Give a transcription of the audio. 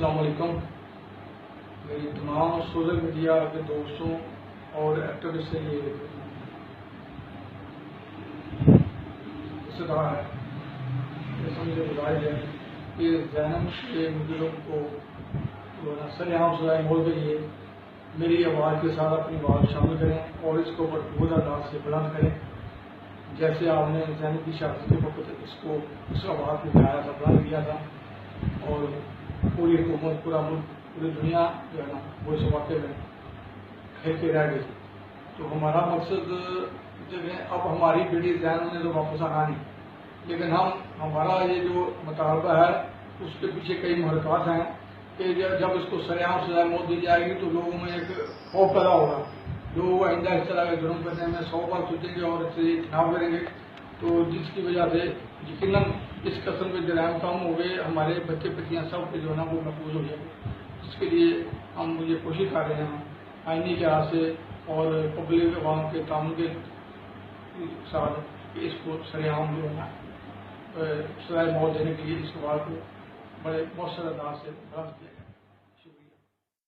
السلام علیکم. میری تمام سوشل میڈیا کے دوستوں اور ایکٹیوسٹ سے یہ استدعا ہے، مجھے گزارش ہے کہ ذہن کے مجرم کو سر عام سزائے موت کے لیے میری آواز کے ساتھ اپنی آواز شامل کریں اور اس کو بھرپور انداز سے بلند کریں، جیسے آپ نے ذہن کی شہادت کے وقت اس آواز کو بنایا تھا، بلند کیا تھا، اور پوری حکومت، پورا ملک، پوری دنیا جو ہے نا وہ اس واقعے میں کھیل کے رہ گئی. تو ہمارا مقصد جو ہے، اب ہماری بیٹی ذہن نے تو واپس آنا نہیں، لیکن ہمارا یہ جو مطالبہ ہے اس کے پیچھے کئی محرکات ہیں کہ جب اس کو سرعام سزائے موت دی جائے گی تو لوگوں میں ایک خوف پیدا ہوگا. لوگ آئندہ اس طرح کے جرم کرنے میں 100 بار سوچیں گے اور اس سے اجتناب کریں گے، تو جس کی وجہ سے یقیناً اس قسم کے جرائم کم ہو گئے، ہمارے بچے بچیاں سب کے جو ہے نا وہ محفوظ ہو جائیں گے. جس کے لیے ہم یہ کوشش کر رہے ہیں آئینی لحاظ سے اور پبلک عوام کے تعاون کے ساتھ کہ اس کو سرعام جو ہے نا سزائے موت دینے کے لیے اس کے بعد بڑے مؤثر انداز سے بلند کیا.